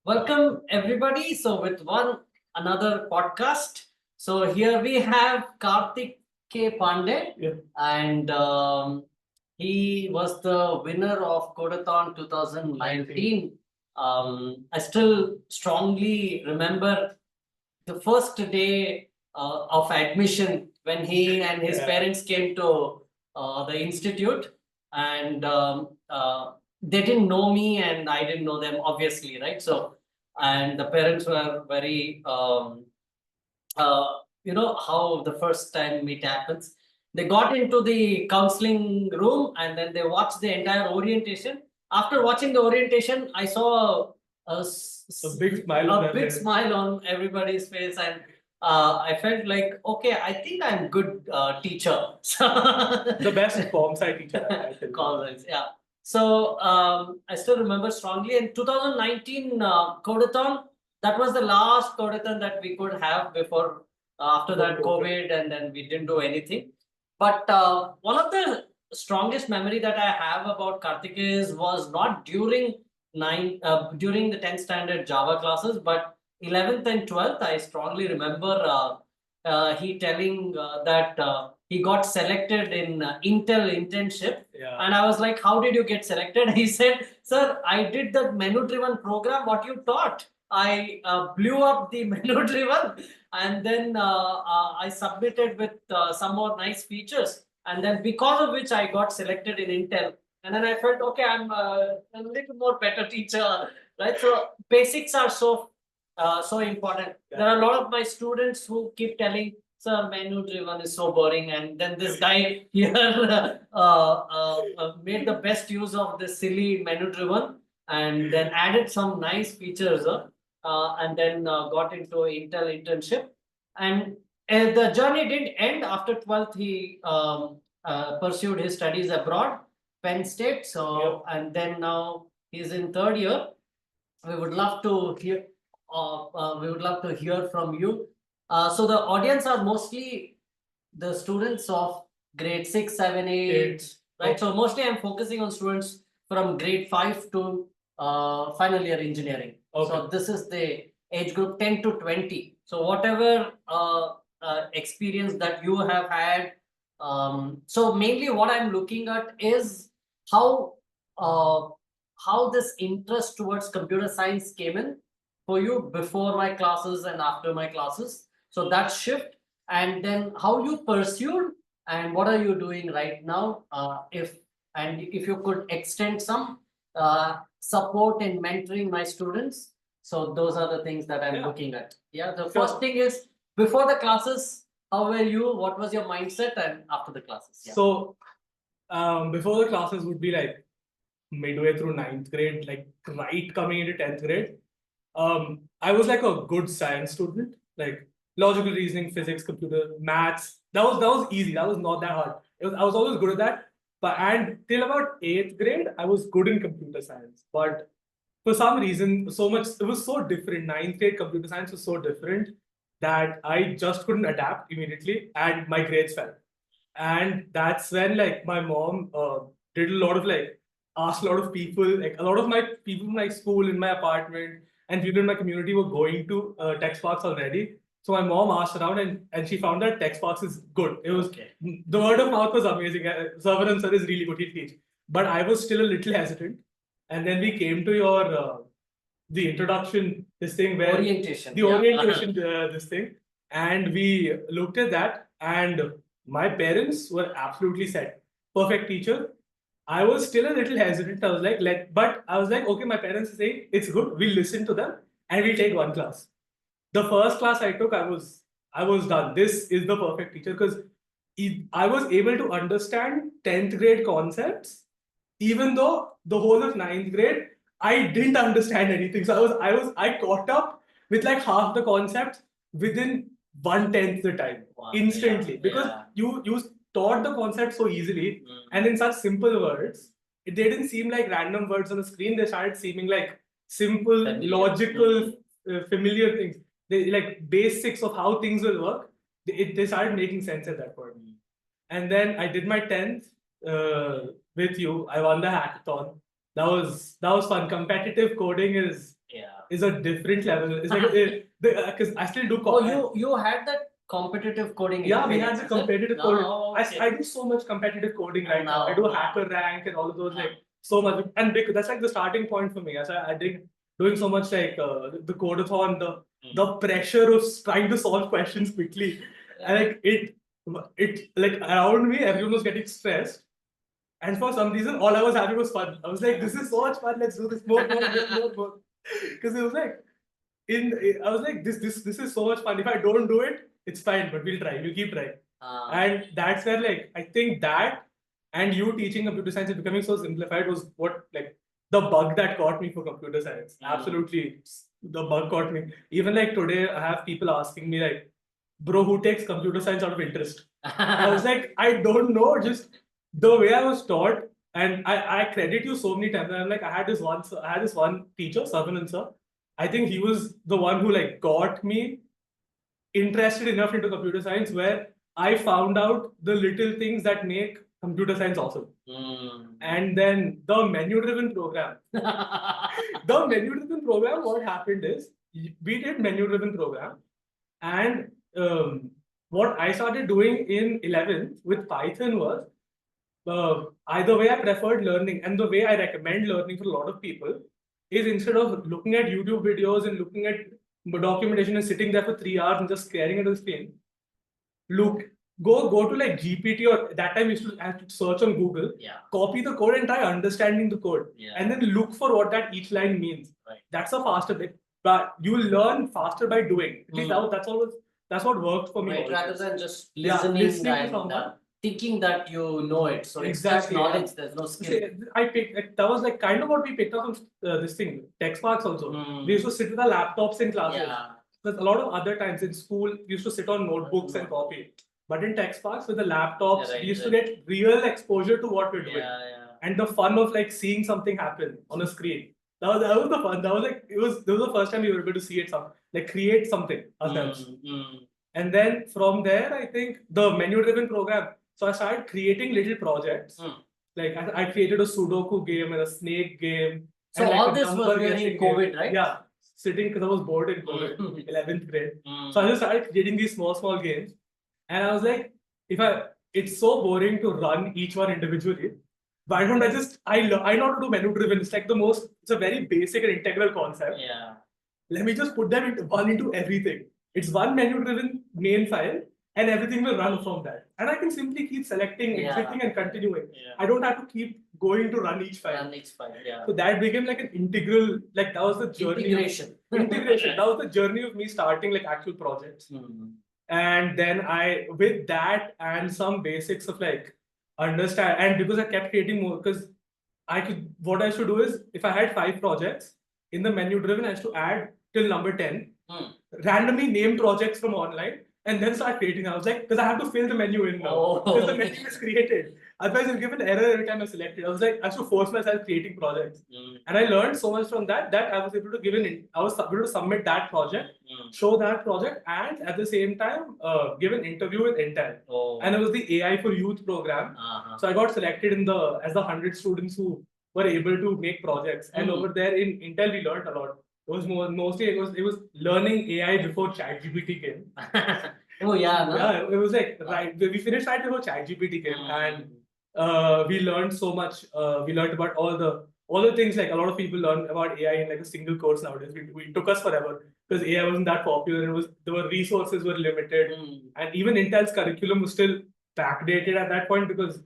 Welcome everybody. So with another podcast. So here we have Karthikey Pandey, Yeah. and he was the winner of CODEATHON 2019. I still strongly remember the first day of admission when he and his parents came to the institute, and they didn't know me and I didn't know them, obviously, right? So, and the parents were very, uh, how the first time meet happens. They got into the counseling room and then they watched the entire orientation. After watching the orientation, I saw A big smile on a their big face. smile on everybody's face, and I felt like, okay, I think I'm good teacher. The best form sci teacher I think. College, yeah. So I still remember strongly in 2019 Codeathon. That was the last Codeathon that we could have before after that COVID, and then we didn't do anything. But one of the strongest memory that I have about Karthike's was not during the 10th standard Java classes, but 11th and 12th. I strongly remember he telling that he got selected in Intel internship. Yeah. And I was like, how did you get selected? He said, sir, I did the menu driven program, what you taught. I blew up the menu driven, and then I submitted with some more nice features. And then because of which I got selected in Intel. And then I felt, okay, I'm a little more better teacher, right? So basics are so important. Yeah. There are a lot of my students who keep telling, sir, menu driven is so boring. And then this guy here made the best use of this silly menu driven and then added some nice features and then got into Intel internship. And the journey didn't end after 12th. He pursued his studies abroad, Penn State. So, and then now he's in third year. We would love to hear. We would love to hear from you. So the audience are mostly the students of grade 6, 7, 8, right? So mostly I'm focusing on students from grade 5 to final year engineering. Okay. So this is the age group 10 to 20. So whatever experience that you have had. So mainly what I'm looking at is how uh, how this interest towards computer science came in for you before my classes and after my classes. So that shift, and then how you pursued and what are you doing right now. If you could extend some support in mentoring my students. So those are the things that I'm looking at. Yeah, the first thing is before the classes, how were you? What was your mindset? And after the classes? Yeah. So before the classes would be like midway through 9th grade, like right coming into 10th grade. I was like a good science student, like logical reasoning, physics, computer, maths. That was easy. That was not that hard. I was always good at that. But and till about 8th grade, I was good in computer science. But for some reason, it was so different. 9th grade computer science was so different that I just couldn't adapt immediately, and my grades fell. And that's when like my mom did a lot of like asked a lot of people, like a lot of my people from like school in my apartment and people in my community were going to tech sparks already. So my mom asked around and she found that tech sparks is good. It was the word of mouth was amazing. Sarvanan sir is really good, he teach. But I was still a little hesitant. And then we came to your the introduction, this thing where Orientation. the orientation, this thing, and we looked at that, and my parents were absolutely set. Perfect teacher. I was still a little hesitant. I was like, but I was like, okay, my parents are saying it's good. We'll listen to them and we'll take one class. The first class I took, I was done. This is the perfect teacher because I was able to understand 10th grade concepts, even though the whole of 9th grade I didn't understand anything. So I caught up with like half the concepts within 1/10 the time. Wow, instantly. Because you taught the concept so easily and in such simple words, they didn't seem like random words on the screen. They started seeming like simple, logical, familiar things. They like basics of how things will work. They started making sense at that point. And then I did my 10th with you. I won the hackathon. that was fun. Competitive coding is a different level. It's like because I still do. You had that competitive coding. Yeah, we had the competitive coding. Okay. I do so much competitive coding right now. I do hacker rank and all of those like so much, and that's like the starting point for me. As I did doing so much like the codeathon, the pressure of trying to solve questions quickly, and like it like around me, everyone was getting stressed. And for some reason, all I was having was fun. I was like, this is so much fun. Let's do this more. Because it was like, I was like, this is so much fun. If I don't do it, it's fine, but we'll try. We'll keep trying. And that's where, like, I think that and you teaching computer science and becoming so simplified was what, like, the bug that caught me for computer science. Absolutely, the bug caught me. Even like today, I have people asking me, like, bro, who takes computer science out of interest? I was like, I don't know, just the way I was taught, and I credit you so many times. I'm like, I had this one teacher, Sarvanan sir. I think he was the one who like got me interested enough into computer science where I found out the little things that make computer science awesome. And then the menu-driven program. The menu-driven program, what happened is we did menu-driven program, and what I started doing in 11th with Python was either way I preferred learning, and the way I recommend learning for a lot of people is instead of looking at YouTube videos and looking at documentation and sitting there for 3 hours and just staring at the screen, go to like GPT, or that time you used to have to search on Google, copy the code and try understanding the code, and then look for what that each line means. That's a faster bit, but you will learn faster by doing. At least that's what worked for me. Rather than just listening and thinking that you know it. So exactly, it's just knowledge, there's no skill. I picked, that was like kind of what we picked up from this thing, TechSparks also. We used to sit with our laptops in classes. There's a lot of other times in school, we used to sit on notebooks and copy. But in TechSparks with the laptops, we used to get real exposure to what we're doing. And the fun of like seeing something happen on a screen. That was the fun. That was like, that was the first time we were able to see it, like create something ourselves. And then from there, I think the menu-driven program. So I started creating little projects. Like I created a Sudoku game and a snake game. So and all like this was during COVID, right? Yeah, sitting because I was bored in COVID, 11th grade. So I just started creating these small games. And I was like, it's so boring to run each one individually. Why don't I know how to do menu-driven. It's like it's a very basic and integral concept. Let me just put them into everything. It's one menu-driven main file, and everything will run from that. And I can simply keep selecting, exiting, and continuing. I don't have to keep going to run each file. So that became like an integral, like that was the journey. Integration. That was the journey of me starting like actual projects. And then with that and some basics of like understand, and because I kept creating more, because what I used to do is, if I had 5 projects in the menu driven, I used to add till number 10, randomly name projects from online, and then start creating. I was like, because I have to fill the menu in now, because the menu is created. Otherwise, it'll give an error every time I select it. I was like, I have to force myself creating projects. And I learned so much from that I was able to submit that project, show that project, and at the same time, give an interview with Intel. And it was the AI for Youth program. So I got selected as the 100 students who were able to make projects. And over there in Intel, we learned a lot. It was it was learning AI before ChatGPT came. Oh yeah, no? Yeah, it was like we finished right before ChatGPT came, and we learned so much. We learned about all the things, like a lot of people learn about AI in like a single course nowadays. We took us forever because AI wasn't that popular. The resources were limited, and even Intel's curriculum was still backdated at that point because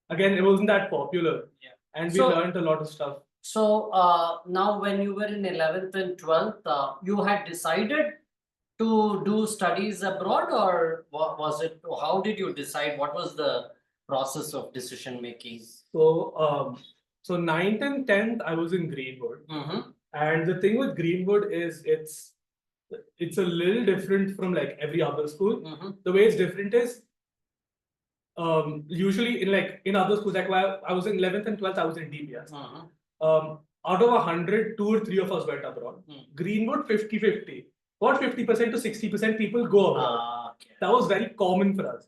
again it wasn't that popular. And we learned a lot of stuff. So now when you were in 11th and 12th, you had decided to do studies abroad, or what was it? How did you decide? What was the process of decision making? So 9th and 10th, I was in Greenwood. And the thing with Greenwood is it's a little different from like every other school. The way it's different is usually in other schools, like while I was in 11th and 12th, I was in DBS. Out of 100, 2 or 3 of us went abroad. Greenwood 50-50. About 50% to 60% people go abroad. That was very common for us.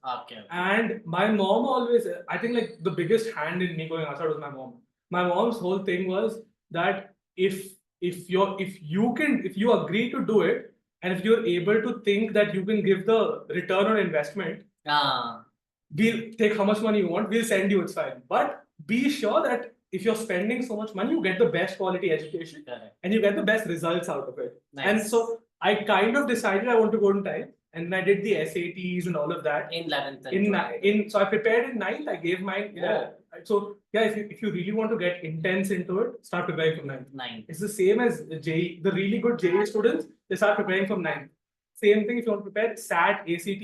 And my mom always, I think like the biggest hand in me going outside was my mom. my mom's whole thing was that if you agree to do it, and if you're able to think that you can give the return on investment, we'll take how much money you want, we'll send you, it's fine. But be sure that if you're spending so much money, you get the best quality education. Correct. And you get the best results out of it. Nice. And so I kind of decided I want to go in time, and then I did the SATs and all of that. In 11th and 12th. So I prepared in 9th, I gave mine. Yeah. So yeah, if you really want to get intense into it, start preparing from 9th. It's the same as JEE. The really good JEE students, they start preparing from 9th. Same thing if you want to prepare SAT, ACT,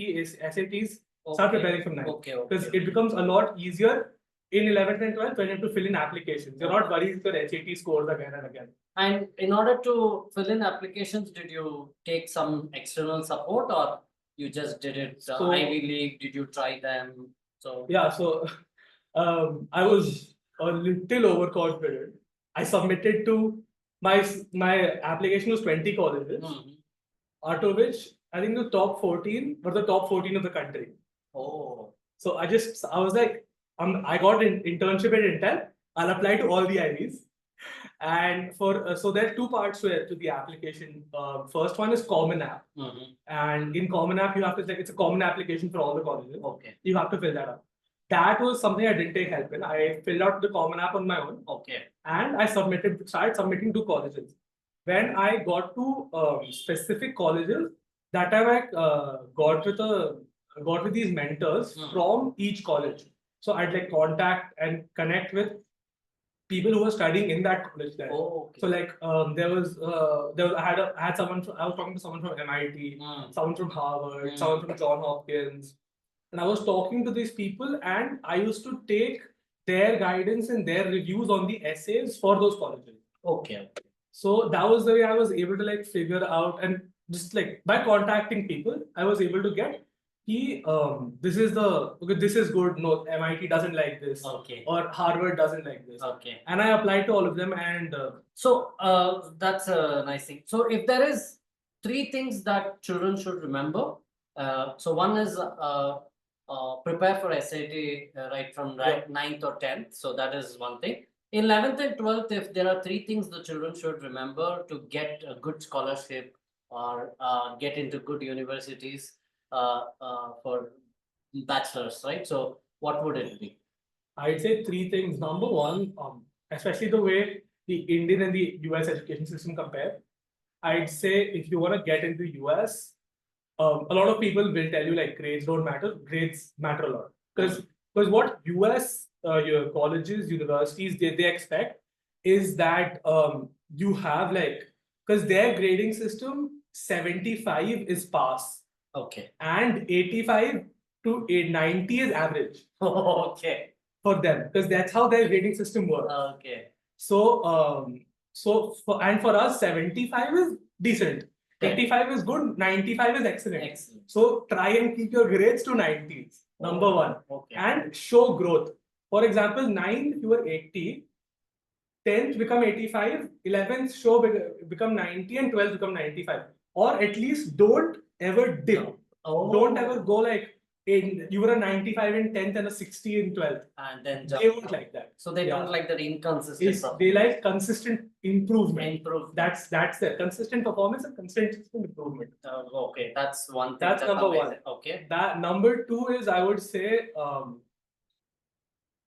SATs, start preparing from 9th. Because it becomes a lot easier in 11th and 12th when you have to fill in applications. You're not worried with your HAT scores again and again. And in order to fill in applications, did you take some external support, or you just did it Ivy League? Did you try them? So yeah, so I was a little overconfident. I submitted to my application was 20 colleges, out of which I think the top 14 were the top 14 of the country. Oh. So I was like, I got an internship at Intel. I'll apply to all the IVs. And for so there are two parts to the application. First one is Common App, and in Common App you have to it's a common application for all the colleges. Okay. You have to fill that up. That was something I didn't take help in. I filled out the Common App on my own. Okay. And I started submitting to colleges. When I got to specific colleges, that time I got with these mentors from each college. So I'd like contact and connect with people who were studying in that college there. Oh, okay. So like I had someone I was talking to someone from MIT, someone from Harvard, someone from Johns Hopkins, and I was talking to these people, and I used to take their guidance and their reviews on the essays for those colleges. Okay. So that was the way I was able to like figure out, and just like by contacting people, I was able to get this is good. No, MIT doesn't like this. Okay. Or Harvard doesn't like this. Okay. And I applied to all of them, and so that's a nice thing. So if there is 3 things that children should remember, so one is prepare for SAT right from 9th or 10th. So that is one thing. In 11th and 12th, if there are 3 things the children should remember to get a good scholarship or get into good universities for bachelors, right? So what would it be? I'd say 3 things. Number one, especially the way the Indian and the US education system compare, I'd say if you want to get into US, a lot of people will tell you like grades don't matter. Grades matter a lot. Because what US your colleges, universities, they expect is that you have like, because their grading system, 75 is pass. Okay. And 85 to 90 is average. Okay. For them, because that's how their grading system works. Okay. So for us, 75 is decent. 85 is good, 95 is excellent. So try and keep your grades to 90s. Number one. Okay. And show growth. For example, 9th you were 80, 10th become 85, 11th show become 90, and 12th become 95. Or at least don't ever dip. Don't ever go like you were a 95 in 10th and a 60 in 12th. And then they won't like that. So they don't like that inconsistent. They like consistent improvement. That's the consistent performance and consistent improvement. Okay, that's one thing. That's number one. Okay. That number 2 is I would say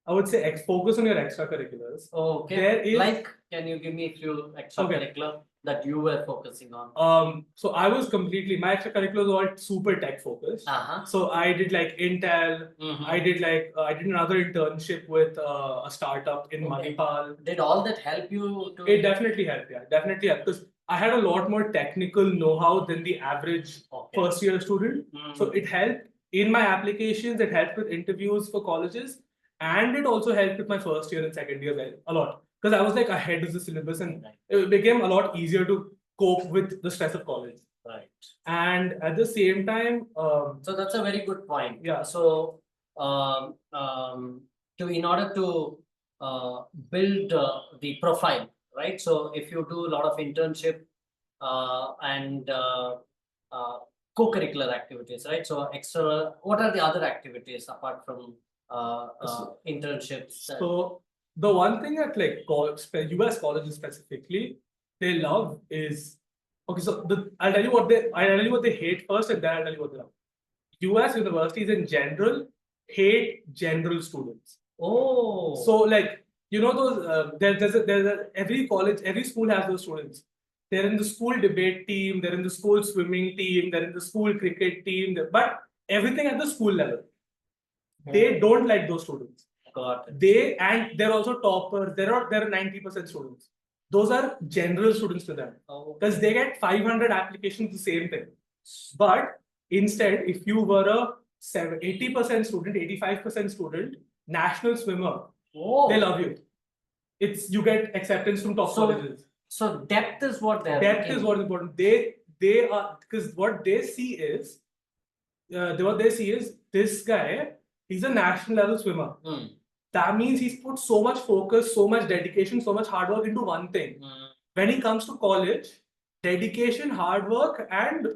focus on your extracurriculars. Okay. Can you give me a few extracurricular that you were focusing on? So I was my extracurriculars were all super tech focused. So I did like Intel. I did another internship with a startup in Manipal. Did all that help you? It definitely helped. Yeah, definitely helped, because I had a lot more technical know-how than the average first year student. So it helped in my applications. It helped with interviews for colleges. And it also helped with my first year and second year a lot, because I was like ahead of the syllabus, and it became a lot easier to cope with the stress of college. Right. And at the same time, so that's a very good point. Yeah. So in order to build the profile, right? So if you do a lot of internship and co-curricular activities, right? So what are the other activities apart from internships? So the one thing that like US colleges specifically they love is okay. So I'll tell you what they hate first, and then I'll tell you what they love. US universities in general hate general students. Oh. So like those every college, every school has those students. They're in the school debate team, they're in the school swimming team, they're in the school cricket team, but everything at the school level. They don't like those students. Got it. They're also toppers. There are 90% students. Those are general students to them because they get 500 applications the same thing. But instead, if you were a 80% student, 85% student, national swimmer, they love you. You get acceptance from top colleges. So depth is what they're Depth is what is important. They are because what they see is this guy. He's a national level swimmer. That means he's put so much focus, so much dedication, so much hard work into one thing. When he comes to college, dedication, hard work, and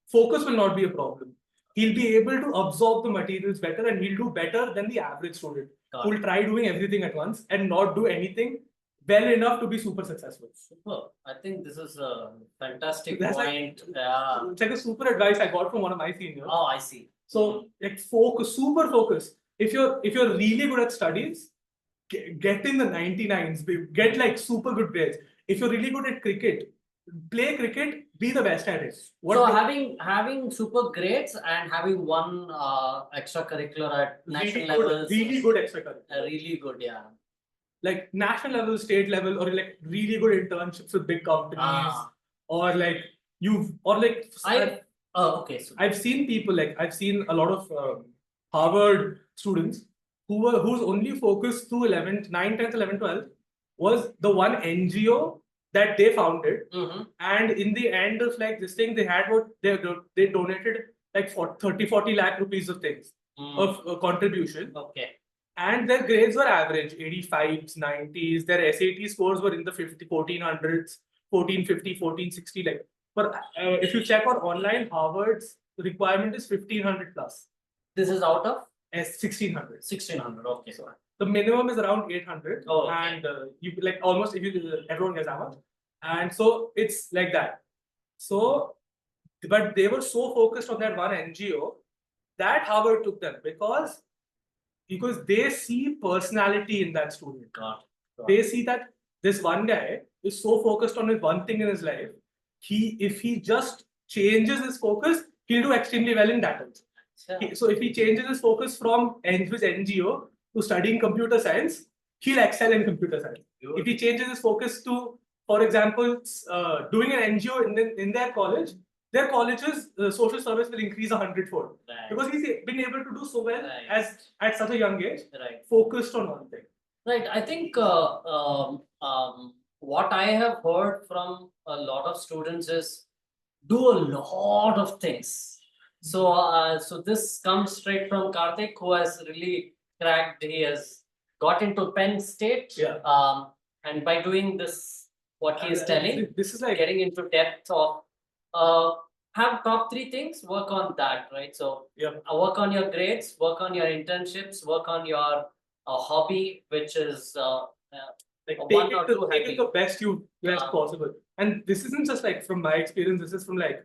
focus will not be a problem. He'll be able to absorb the materials better, and he'll do better than the average student who will try doing everything at once and not do anything well enough to be super successful. Super. I think this is a fantastic That's point. It's like a super advice I got from one of my seniors. Oh, I see. So like super focus. If you're really good at studies, get in the 99s, get like super good grades. If you're really good at cricket, play cricket, be the best at it. Having super grades and having one extracurricular at national levels. Really good extracurricular. Really good, yeah. Like national level, state level, or like really good internships with big companies, or like okay. So I've seen people I've seen a lot of Harvard students whose only focus through 11th, 9th, 10th, 11th, 12th was the one NGO that they founded, and in the end of like this thing, they had what they donated like 40 lakh rupees of things of contribution. Okay. And their grades were average, 85s, 90s. Their SAT scores were in the 1400s, 1450, 1460. But if you check on online, Harvard's requirement is 1500 plus. This is out of 1600. 1600. Okay. So the minimum is around 800. Oh, okay. And you like almost everyone gets that much. And so it's like that. So, but they were so focused on that one NGO that Harvard took them because they see personality in that student. They see that this one guy is so focused on his one thing in his life. If he just changes his focus, he'll do extremely well in that also. So if he changes his focus from his NGO to studying computer science, he'll excel in computer science. If he changes his focus to, for example, doing an NGO in their college, their college's social service will increase 100-fold because he's been able to do so well as at such a young age, focused on one thing. Right. I think what I have heard from a lot of students is do a lot of things. So so this comes straight from Karthik, who has really cracked. He has got into Penn State, and by doing this, what he is telling, this is like getting into depth of have top 3 things, work on that, right? So work on your grades, work on your internships, work on your hobby, which is take it the best you best possible. And this isn't just like from my experience, this is from like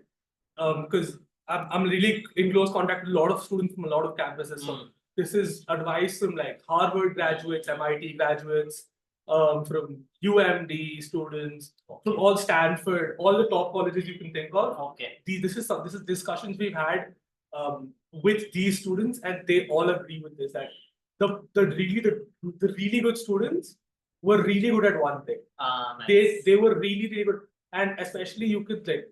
because I'm really in close contact with a lot of students from a lot of campuses. So this is advice from like Harvard graduates, MIT graduates, from UMD students, from all Stanford, all the top colleges you can think of. This is discussions we've had with these students, and they all agree with this that the really good students were really good at one thing. Nice. They were really good, and especially you could like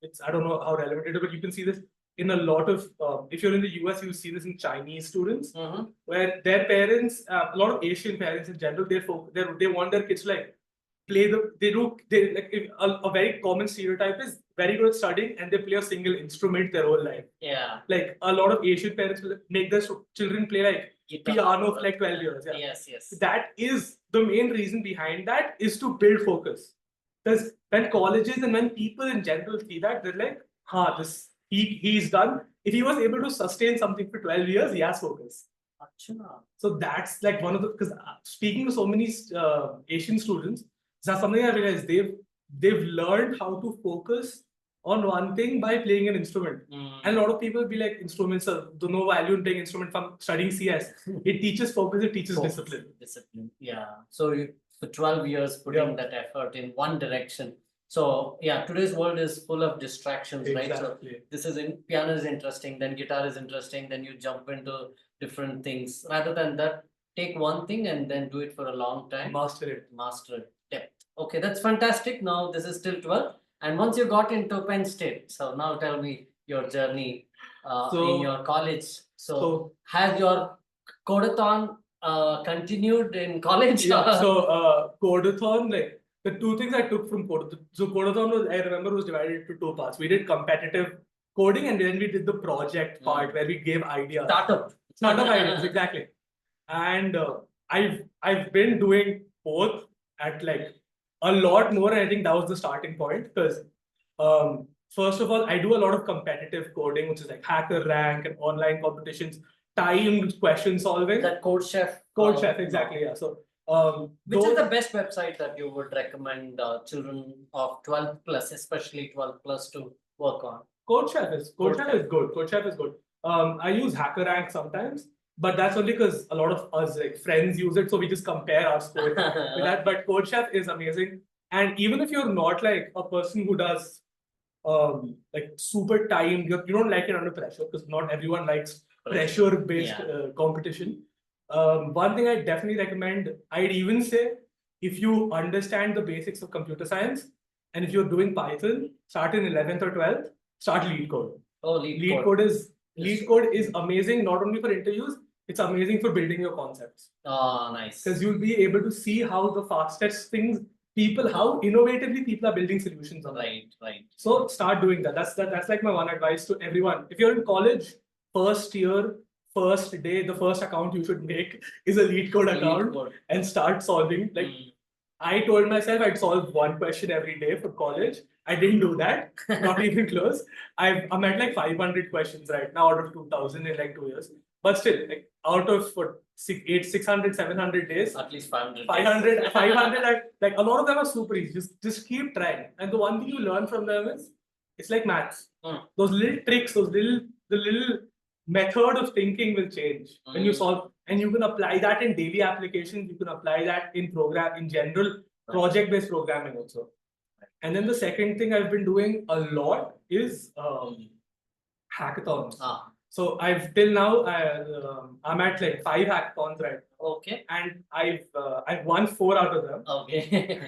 it's I don't know how relevant it is, but you can see this in a lot of if you're in the US, you see this in Chinese students, where their parents, a lot of Asian parents in general, they want their kids to like play a very common stereotype is very good at studying and they play a single instrument their whole life. Like a lot of Asian parents will make their children play like piano for like 12 years. Yes. That is the main reason behind that, is to build focus. Because when colleges and when people in general see that, they're like, he's done. If he was able to sustain something for 12 years, he has focus. Achha. So that's like one of the, because speaking to so many Asian students, that's something I realized they've learned how to focus on one thing by playing an instrument. And a lot of people be like, instruments are the no value in playing instrument from studying CS. It teaches focus, it teaches discipline. Discipline, yeah. So you, for 12 years putting that effort in one direction. So yeah, today's world is full of distractions, right? So this is in piano is interesting, then guitar is interesting, then you jump into different things. Rather than that, take one thing and then do it for a long time. Master it. Master it. Depth. Okay, that's fantastic. Now this is still 12. And once you got into Penn State, so now tell me your journey in your college. So has your codeathon continued in college? Yeah, so codeathon, like the two things I took from codeathon. So codeathon was, I remember, was divided into two parts. We did competitive coding and then we did the project part where we gave ideas. Startup ideas, exactly. And I've been doing both at like a lot more, and I think that was the starting point because first of all, I do a lot of competitive coding, which is like hacker rank and online competitions, timed question solving. That Code Chef. Code Chef, exactly. Yeah. So which is the best website that you would recommend children of 12 plus, especially 12 plus, to work on? Code Chef is good. Code Chef is good. I use HackerRank sometimes, but that's only because a lot of us like friends use it, so we just compare our score with that. But Code Chef is amazing, and even if you're not like a person who does like super timed, you don't like it under pressure because not everyone likes pressure-based competition. One thing I definitely recommend, I'd even say, if you understand the basics of computer science, and if you're doing Python, start in 11th or 12th, start LeetCode. Oh, Lead code is amazing, not only for interviews, it's amazing for building your concepts. Oh, nice. Because you'll be able to see how the fastest things, how innovatively people are building solutions on. Right. So start doing that. That's like my one advice to everyone. If you're in college, first year, first day, the first account you should make is a LeetCode account and start solving. Like I told myself I'd solve one question every day for college. I didn't do that, not even close. I'm at like 500 questions right now out of 2000 in like 2 years. But still, like out of 600, 700 days, at least 500. 500, like a lot of them are super easy. Just keep trying. And the one thing you learn from them is, it's like maths. Those little tricks, the little method of thinking will change when you solve, and you can apply that in daily applications. You can apply that in general project-based programming also. And then the second thing I've been doing a lot is hackathons. So I've till now I'm at like 5 hackathons right now. Okay. And I've won 4 out of them. Okay.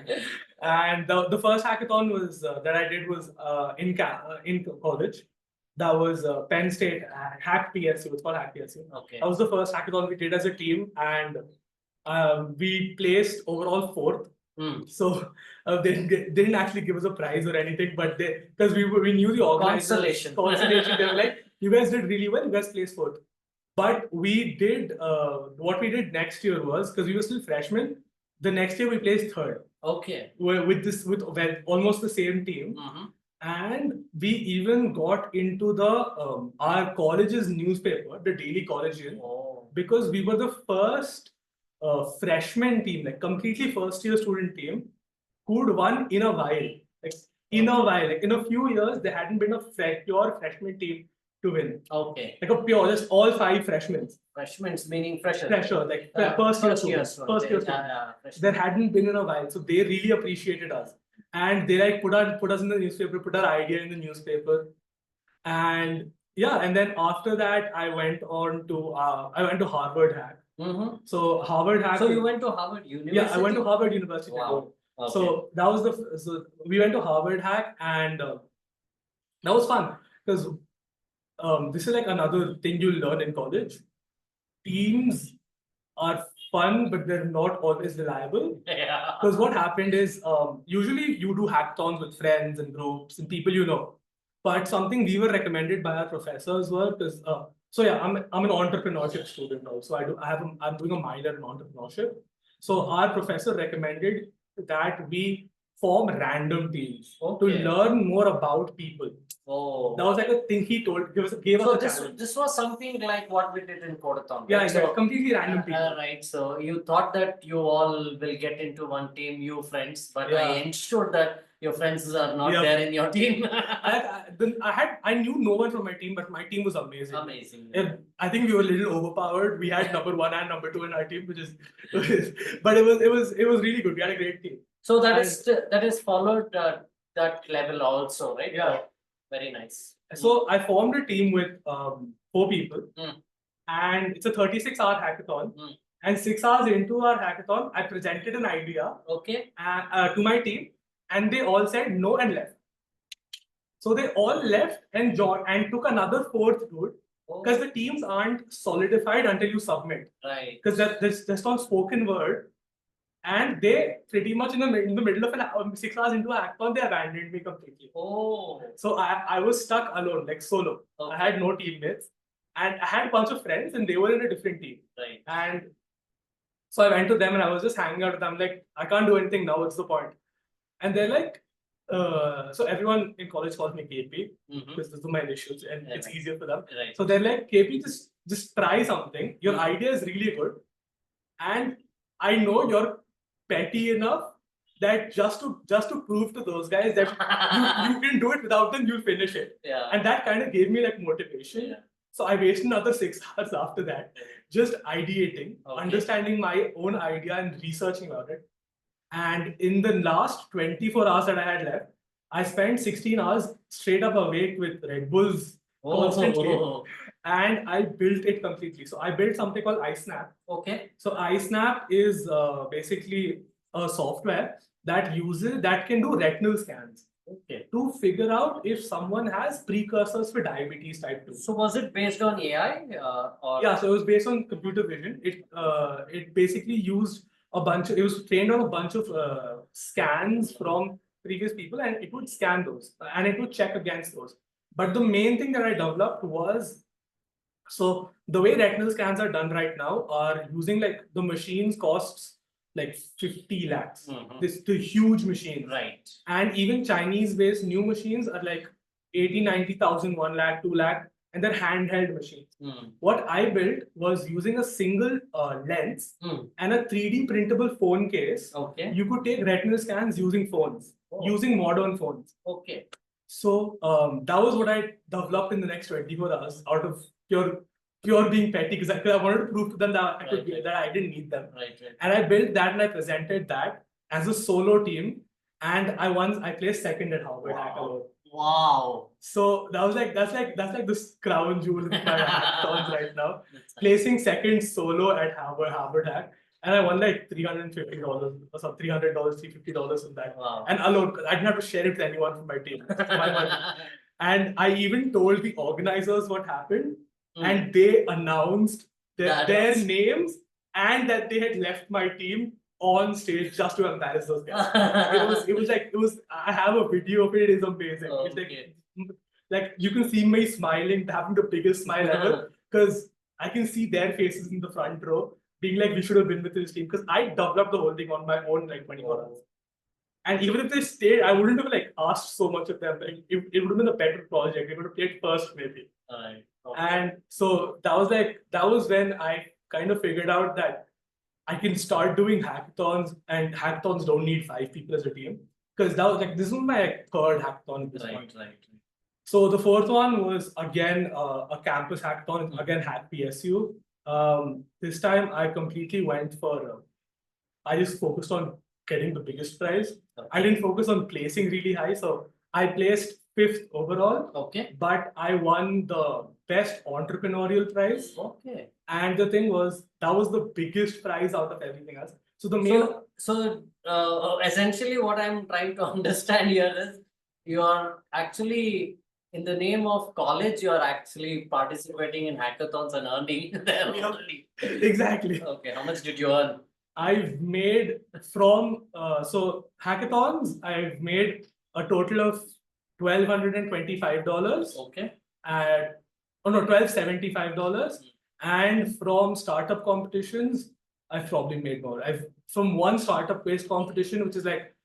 And the first hackathon was that I did was in college. That was Penn State Hack PSU. It's called Hack PSU. Okay. That was the first hackathon we did as a team, and we placed overall 4th. So they didn't actually give us a prize or anything, but because we knew the organizers. Consolation. They were like, you guys did really well. You guys placed 4th. But we did what we did next year was, because we were still freshmen. The next year we placed 3rd. Okay. With almost the same team. And we even got into the our college's newspaper, the Daily Collegian, because we were the first freshman team, like completely first year student team, who'd won in a while. Like in a few years, there hadn't been a pure freshman team to win. Okay. Like a pure, just all 5 freshmen. Freshmen meaning freshers. Freshers, like first year students. There hadn't been in a while, so they really appreciated us. And they like put us in the newspaper, put our idea in the newspaper, and and then after that I went to Harvard Hack. So Harvard Hack. So you went to Harvard University? Yeah, I went to Harvard University. Wow. Okay. So that was we went to Harvard Hack, and that was fun because this is like another thing you learn in college. Teams are fun, but they're not always reliable. Yeah. Because what happened is, usually you do hackathons with friends and groups and people you know. But something we were recommended by our professors were, because I'm an entrepreneurship student also. I'm doing a minor in entrepreneurship. So our professor recommended that we form random teams to Okay. learn more about people. Oh. That was like a thing he gave So us a challenge. this was something like what we did in CODEATHON. Yeah, right? exactly. So, Completely random people. right. So you thought that you all will get into one team, you friends, but I Yeah. ensured that your friends are not Yeah. there in your team. I knew no one from my team, but my team was amazing. Amazing. I think we were a little overpowered. We had number 1 and number 2 in our team, but it was really good. We had a great team. So that is followed that level also, right? Yeah. Very nice. So I formed a team with 4 people, Mm. and it's a 36-hour hackathon. Mm. And 6 hours into our hackathon, I presented an idea Okay. to my team, and they all said no and left. So they all left and joined and took another 4th dude, because the teams aren't solidified until you submit. Right. Because there's just on spoken word, and they pretty much in the middle of 6 hours into a hackathon, they abandoned me completely. Oh. So I was stuck alone, like solo. Okay. I had no teammates, and I had a bunch of friends, and they were in a different team. Right. And so I went to them, and I was just hanging out with them. Like, I can't do anything now. What's the point? And they're like, so everyone in college calls me KP, because those are my initials, and it's easier for them. Right. So they're like, KP, just try something. Your idea is really good, and I know you're petty enough that just to prove to those guys that you can do it without them, you'll finish it. Yeah. And that kind of gave me like motivation. Yeah. So I wasted another 6 hours after that, just ideating, understanding my own idea and researching about it. And in the last 24 hours that I had left, I spent 16 hours straight up awake with Red Bulls constantly. And I built it completely. So I built something called iSnap. Okay. So iSnap is basically a software that can do retinal scans. Okay. To figure out if someone has precursors for diabetes type 2. So was it based on AI or? Yeah, so it was based on computer vision. It basically used it was trained on a bunch of scans from previous people, and it would scan those and it would check against those. But the main thing that I developed was, so the way retinal scans are done right now are using like the machines costs like 50 lakhs. The huge machines. Right. And even Chinese-based new machines are like 80, 90,000, 1 lakh, 2 lakh, and they're handheld machines. What I built was using a single lens and a 3D printable phone case. Okay. You could take retinal scans using phones, using modern phones. Okay. So that was what I developed in the next 24 hours out of pure being petty, because I wanted to prove to them that that I didn't need them. Right. And I built that and I presented that as a solo team, and I placed second at Harvard Hackathon. Wow. So that's like this crown jewel in my hackathons right now. Placing second solo at Harvard Hack, and I won like $350 or some $300, $350 in that. Wow. And alone, I didn't have to share it with anyone from my team. My money. And I even told the organizers what happened, and they announced their names and that they had left my team on stage just to embarrass those guys. it was I have a video of it. It is amazing. Okay. It's like you can see me smiling, having the biggest smile ever, because I can see their faces in the front row being like, we should have been with this team, because I developed the whole thing on my own like 24 hours. And even if they stayed, I wouldn't have like asked so much of them. Like, it would have been a better project. It would have played first maybe. Right. Okay. And so that was when I kind of figured out that I can start doing hackathons, and hackathons don't need 5 people as a team, because that was like, this was my 3rd hackathon at this point. Right. So the 4th one was again a campus hackathon, again Hack PSU. This time I completely went for I just focused on getting the biggest prize. Okay. I didn't focus on placing really high, so I placed 5th overall. Okay. But I won the best entrepreneurial prize. Okay. And the thing was, that was the biggest prize out of everything else. So the main. So essentially, what I'm trying to understand here is, you are actually, in the name of college, you are actually participating in hackathons and earning their money. Exactly. Okay. How much did you earn? I've made from so hackathons, I've made a total of $1,225. Okay. $1,275. And from startup competitions, I've probably made more. From one startup-based competition, which is like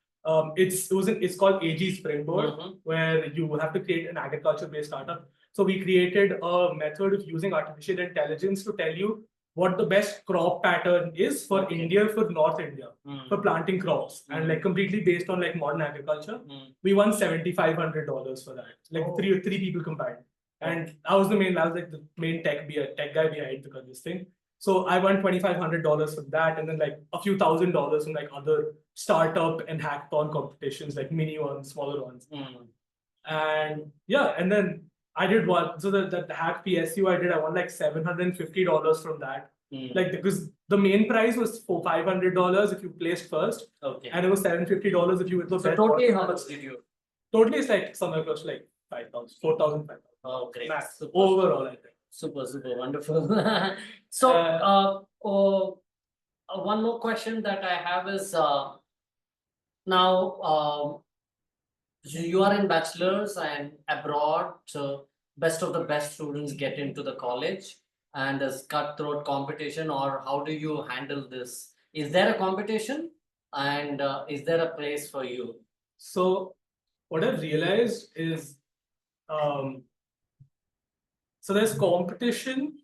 It's called AG Springboard, where you have to create an agriculture-based startup. So we created a method of using artificial intelligence to tell you what the best crop pattern is for India, for North India, for planting crops, and like completely based on like modern agriculture. We won $7,500 for that, like three people combined. And I was like the main tech guy behind this thing. So I won $2,500 for that, and then like a few $1,000s in like other startup and hackathon competitions, like mini ones, smaller ones. And yeah, and then I did one. So the hack PSU I won like $750 from that. Like because the main prize was $500 if you placed first, and it was $750 if you were the best. Totally, how much did you? Totally, it's like somewhere close to like 5,000, 4,000, 5,000. Oh, great! Max. Overall, I think. Super, wonderful. So, one more question that I have is now you are in bachelor's and abroad, so best of the best students get into the college, and there's cutthroat competition, or how do you handle this? Is there a competition, and is there a place for you? So what I've realized is, so there's competition,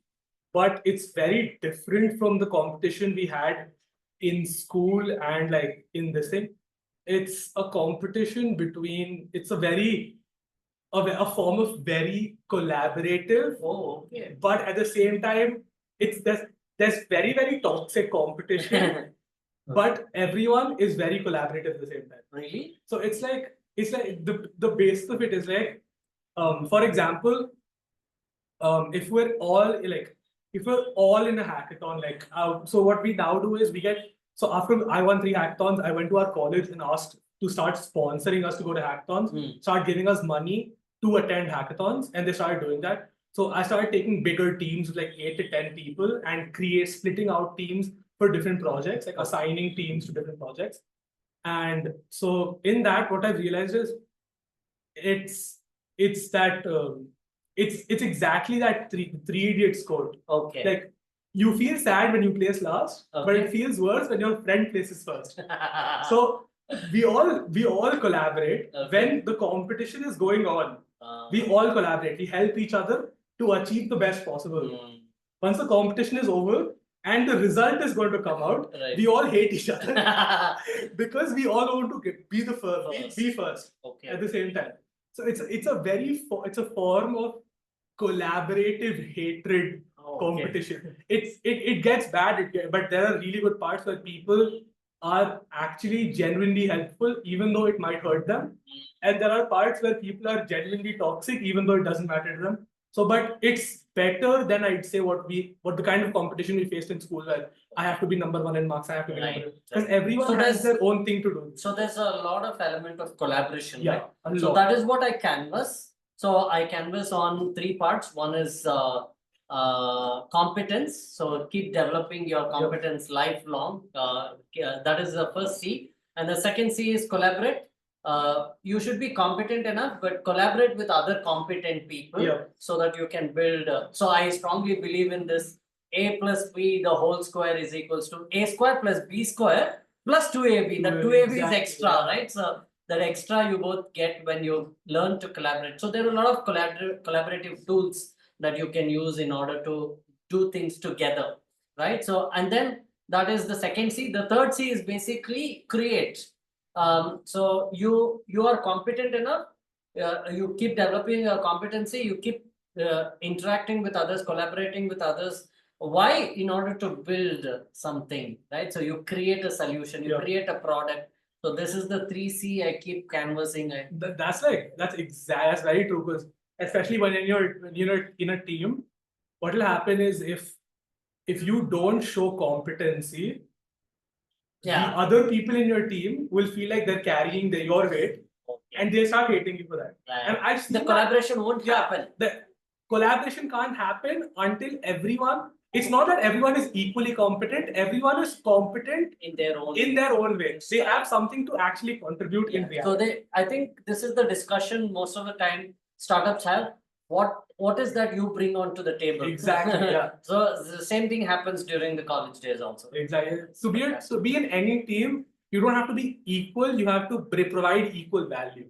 but it's very different from the competition we had in school and like in this thing. It's a competition between, it's a form of very collaborative. Oh, okay. But at the same time, there's very toxic competition, but everyone is very collaborative at the same time. Really? So it's like the base of it is like, for example, if we're all in a hackathon, like so what we now do is so after I won 3 hackathons, I went to our college and asked to start sponsoring us to go to hackathons, start giving us money to attend hackathons, and they started doing that. So I started taking bigger teams of like 8 to 10 people and splitting out teams for different projects, like assigning teams to different projects. And so in that, what I've realized is it's exactly that three idiots quote. Okay. Like you feel sad when you place last, but it feels worse when your friend places first. So we all collaborate when the competition is going on. We all collaborate. We help each other to achieve the best possible. Once the competition is over and the result is going to come out, we all hate each other because we all want to be the first, be first at the same time. So it's a form of collaborative hatred competition. It gets bad, but there are really good parts where people are actually genuinely helpful, even though it might hurt them. And there are parts where people are genuinely toxic, even though it doesn't matter to them. So, but it's better than I'd say what the kind of competition we faced in school, where I have to be number 1 in marks, I have to be number 1. Because everyone has their own thing to do. So there's a lot of element of collaboration, right? So that is what I canvas. So I canvas on 3 parts. One is competence. So keep developing your competence lifelong. That is the first C. And the second C is collaborate. You should be competent enough, but collaborate with other competent people so that you can build. So I strongly believe in this: A plus B the whole square is equals to A square plus B square plus 2AB. That 2AB is extra, right? So that extra you both get when you learn to collaborate. So there are a lot of collaborative tools that you can use in order to do things together, right? So, and then that is the second C. The third C is basically create. So you are competent enough, you keep developing your competency, you keep interacting with others, collaborating with others. Why? In order to build something, right? So you create a solution, you create a product. So this is the 3C I keep canvassing. That's very true, because especially when you're in a team, what will happen is if you don't show competency, the other people in your team will feel like they're carrying your weight, and they start hating you for that. And I've seen the collaboration won't happen. The collaboration can't happen until everyone. It's not that everyone is equally competent. Everyone is competent in their own way. They have something to actually contribute in reality. So I think this is the discussion most of the time startups have. What is that you bring onto the table? Exactly. So the same thing happens during the college days also. Exactly. So be in any team, you don't have to be equal. You have to provide equal value.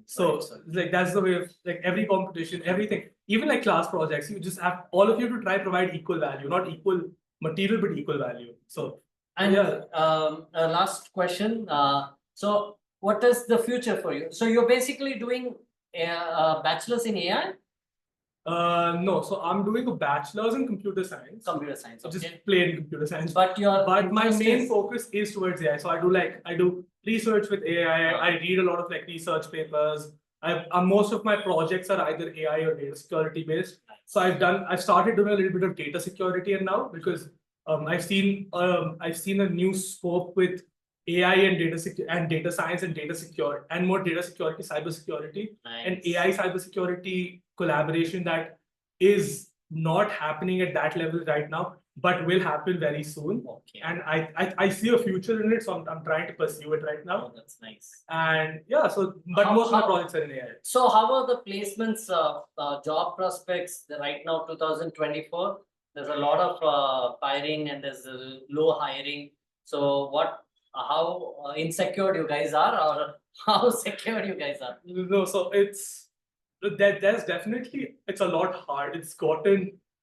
So Right, so like that's the way of like every competition, everything, even like class projects. You just have all of you to try provide equal value, not equal material, but equal value. So and yeah. last question. So what is the future for you? So you're basically doing a bachelor's in AI, No, so I'm doing a bachelor's in computer science. computer science. So just Okay. plain computer science. But your But my interest main is- focus is towards AI. So I do research with AI. I read a lot of like research papers. Most of my projects are either AI or data security based. So I started doing a little bit of data security and now because I've seen a new scope with AI and data science and data security and more data security, cyber security and AI cyber security collaboration that is not happening at that level right now, but will happen very soon. Okay. And I see a future in it, so I'm trying to pursue it right now. Oh, that's nice. And yeah, so but most of my projects are in AI. So how are the placements, job prospects right now, 2024? There's a lot of firing and there's a low hiring. So how insecure you guys are, or how secure you guys are? No, so there's definitely it's a lot hard. It's gotten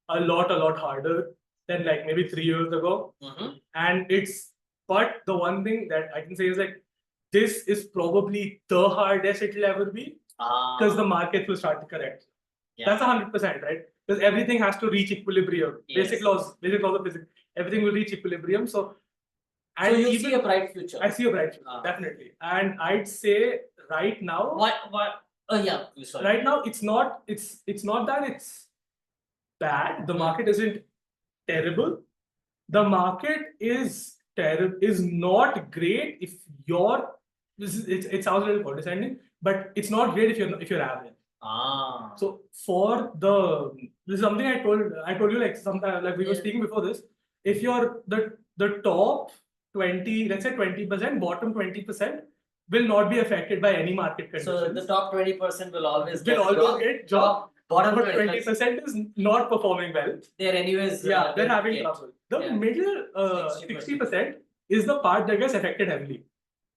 a lot harder than like maybe 3 years ago. And but the one thing that I can say is like this is probably the hardest it'll ever be because the market will start to correct. Yeah. That's 100%, right? Because everything has to reach equilibrium. Yes. Basic laws of physics. Everything will reach equilibrium. So you see a bright future. I see a bright future, definitely. And I'd say right now. Why? Oh yeah, sorry. Right now, it's not that it's bad. The market isn't terrible. The market is not great if you're. It sounds a little condescending, but it's not great if you're average. So this is something I told you like sometime like we were speaking before this. If you're the top 20, let's say 20%, bottom 20% will not be affected by any market conditions. So the top 20% will always get job. Bottom 20% is not performing well. They're anyways they're having trouble. The middle 60% is the part that gets affected heavily.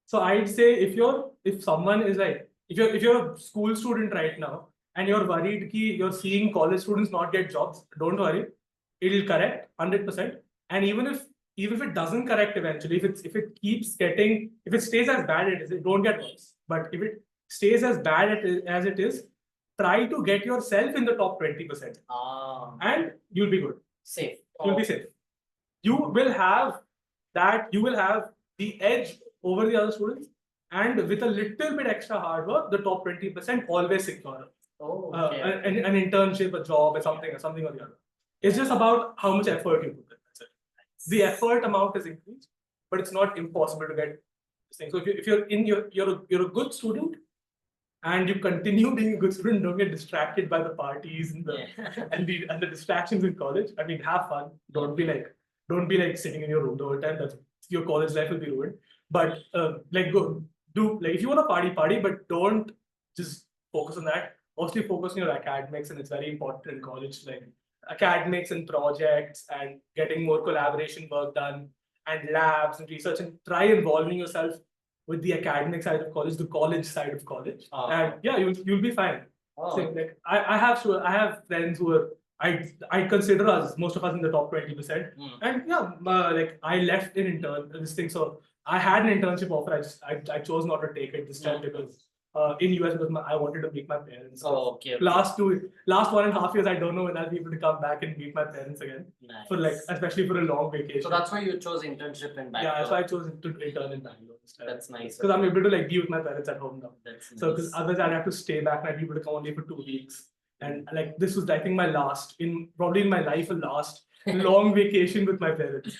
So I'd say if someone is like if you're a school student right now and you're worried that you're seeing college students not get jobs, don't worry, it'll correct 100%. And even if it doesn't correct eventually, if it stays as bad as it is, it don't get worse. But if it stays as bad as it is, try to get yourself in the top 20%. And you'll be good. Safe. You'll be safe. You will have the edge over the other students, and with a little bit extra hard work, the top 20% always secure. An internship, a job, or something or the other. It's just about how much effort you put in. That's it. The effort amount is increased, but it's not impossible to get this thing. So if you're a good student and you continue being a good student, don't get distracted by the parties and the distractions in college. I mean, have fun. Don't be like sitting in your room the whole time. That's your college life will be ruined. But if you want to party, but don't just focus on that. Mostly focus on your academics, and it's very important in college, like academics and projects and getting more collaboration work done and labs and research, and try involving yourself with the academic side of college, the college side of college, and yeah, you'll be fine. So, like I have friends who are I consider most of us in the top 20%, and yeah, like I left in this thing, so I had an internship offer. I chose not to take it this time because in US because I wanted to meet my parents. Last 1.5 years, I don't know when I'll be able to come back and meet my parents again. Nice. For especially for a long vacation. So that's why you chose internship in Bangalore. Yeah, so I chose to intern in Bangalore. That's nice. Because I'm able to be with my parents at home now. That's nice. So because otherwise I'd have to stay back and I'd be able to come only for 2 weeks. And this was I think probably in my life last long vacation with my parents.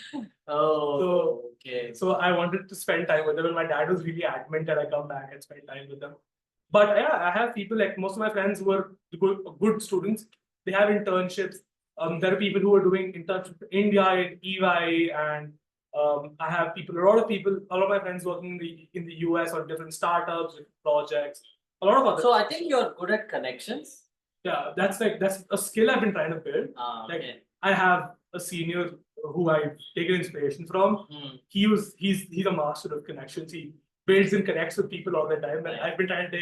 So I wanted to spend time with them, and my dad was really adamant that I come back and spend time with them. But yeah, I have people like most of my friends who are good students. They have internships. There are people who are doing internships in India, in EY, and I have a lot of my friends working in the US or different startups, projects. A lot of others. So I think you're good at connections. Yeah, that's a skill I've been trying to build. I have a senior who I've taken inspiration from. He's a master of connections. He builds and connects with people all the time, and I've been trying to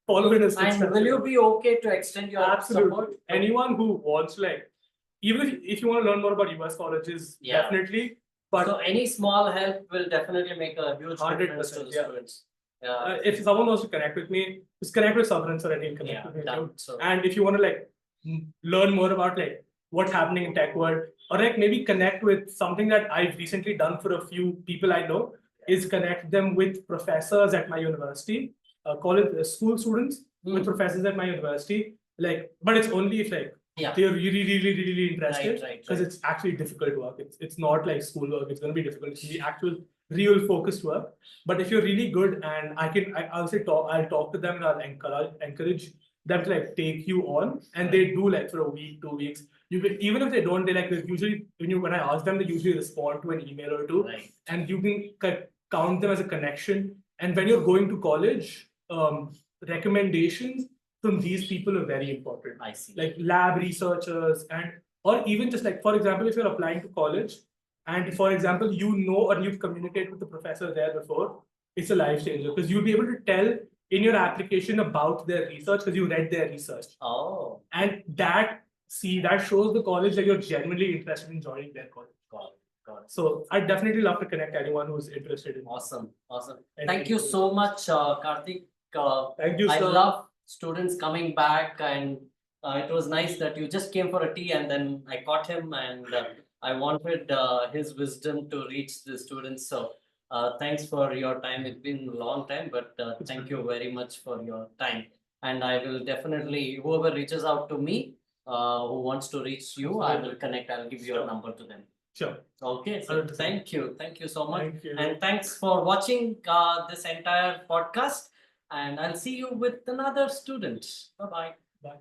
follow in his footsteps. And will you be okay to extend your support? Anyone who wants even if you want to learn more about US colleges, definitely. But so any small help will definitely make a huge difference to the students. If someone wants to connect with me, just connect with Sabran sir and he'll connect with me. And if you want to learn more about what's happening in tech world, or maybe connect with something that I've recently done for a few people I know, is connect them with professors at my university, school students with professors at my university. But it's only if they're really interested, because it's actually difficult work. It's not like schoolwork. It's going to be difficult. It's the actual real focused work. But if you're really good, and I'll talk to them, and I'll encourage them to take you on, and they do for a week, 2 weeks. You can, even if they don't, they usually when I ask them, they usually respond to an email or two, and you can count them as a connection. And when you're going to college, recommendations from these people are very important. I see. Lab researchers, or even just for example, if you're applying to college, and for example, or you've communicated with the professor there before, it's a life changer, because you'll be able to tell in your application about their research because you read their research. Oh. And that shows the college that you're genuinely interested in joining their college. Got it. So I'd definitely love to connect anyone who's interested in. Awesome. Thank you so much, Karthik. Thank you, sir. I love students coming back, and it was nice that you just came for a tea, and then I caught him, and I wanted his wisdom to reach the students. So thanks for your time. It's been a long time, but thank you very much for your time. And I will definitely, whoever reaches out to me, who wants to reach you, I will connect. I'll give your number to them. Sure. Okay. So thank you so much. Thank you. And thanks for watching this entire podcast. And I'll see you with another student. Bye-bye. Bye.